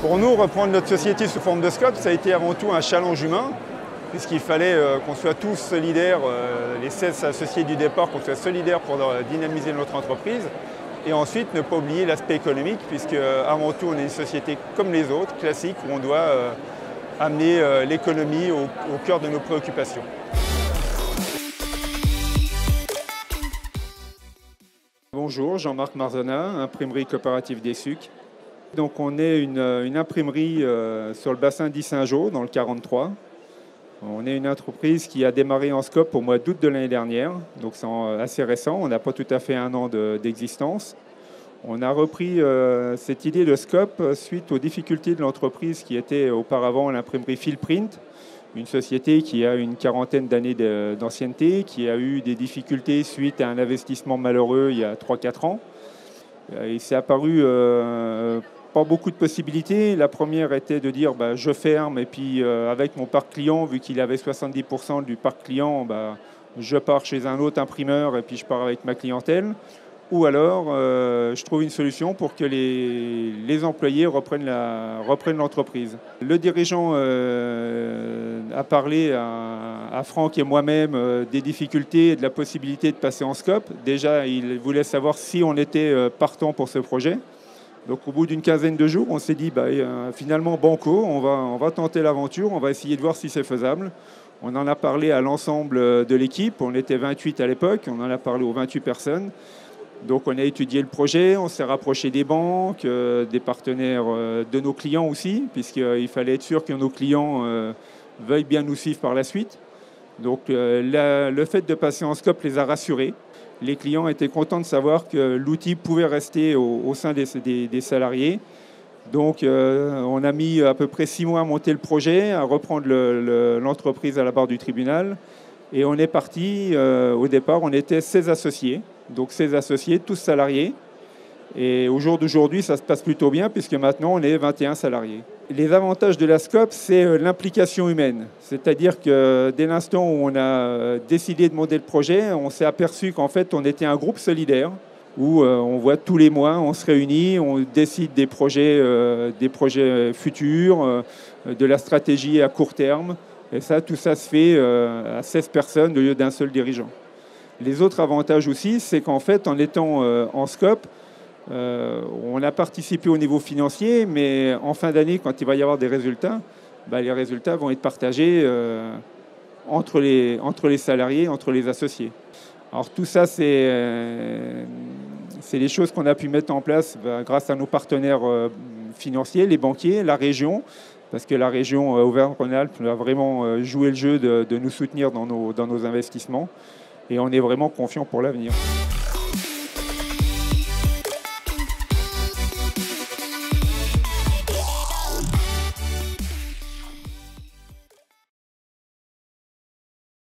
Pour nous, reprendre notre société sous forme de scope, ça a été avant tout un challenge humain, puisqu'il fallait qu'on soit tous solidaires, les 16 associés du départ, qu'on soit solidaires pour dynamiser notre entreprise. Et ensuite, ne pas oublier l'aspect économique, puisque avant tout, on est une société comme les autres, classique, où on doit amener l'économie au cœur de nos préoccupations. Bonjour, Jean-Marc Marzona, imprimerie coopérative des Sucs. Donc on est une imprimerie sur le bassin d'Issingeaux, dans le 43. On est une entreprise qui a démarré en scope au mois d'août de l'année dernière, donc c'est assez récent, on n'a pas tout à fait un an d'existence. On a repris cette idée de scope suite aux difficultés de l'entreprise qui était auparavant l'imprimerie Fillprint, une société qui a une quarantaine d'années d'ancienneté, qui a eu des difficultés suite à un investissement malheureux il y a 3-4 ans. Il s'est apparu pas beaucoup de possibilités. La première était de dire je ferme et puis avec mon parc client, vu qu'il avait 70% du parc client, je pars chez un autre imprimeur et puis je pars avec ma clientèle. Ou alors je trouve une solution pour que les employés reprennent l'entreprise. Le dirigeant a parlé à Franck et moi-même des difficultés et de la possibilité de passer en scope. Déjà, il voulait savoir si on était partant pour ce projet. Donc au bout d'une quinzaine de jours, on s'est dit finalement banco, on va tenter l'aventure, on va essayer de voir si c'est faisable. On en a parlé à l'ensemble de l'équipe, on était 28 à l'époque, on en a parlé aux 28 personnes. Donc on a étudié le projet, on s'est rapproché des banques, des partenaires de nos clients aussi, puisqu'il fallait être sûr que nos clients veuillent bien nous suivre par la suite. Donc le fait de passer en scope les a rassurés. Les clients étaient contents de savoir que l'outil pouvait rester au sein des salariés. Donc on a mis à peu près 6 mois à monter le projet, à reprendre l'entreprise à la barre du tribunal. Et on est parti, au départ, on était 16 associés. Donc 16 associés, tous salariés. Et au jour d'aujourd'hui, ça se passe plutôt bien puisque maintenant, on est 21 salariés. Les avantages de la SCOP, c'est l'implication humaine. C'est-à-dire que dès l'instant où on a décidé de monter le projet, on s'est aperçu qu'en fait, on était un groupe solidaire où on voit tous les mois, on se réunit, on décide des projets futurs, de la stratégie à court terme. Et ça, tout ça se fait à 16 personnes au lieu d'un seul dirigeant. Les autres avantages aussi, c'est qu'en fait, en étant en scope, on a participé au niveau financier, mais en fin d'année, quand il va y avoir des résultats, les résultats vont être partagés entre les salariés, entre les associés. Alors tout ça, c'est des choses qu'on a pu mettre en place grâce à nos partenaires financiers, les banquiers, la région, parce que la région Auvergne-Rhône-Alpes a vraiment joué le jeu de nous soutenir dans nos investissements. Et on est vraiment confiant pour l'avenir.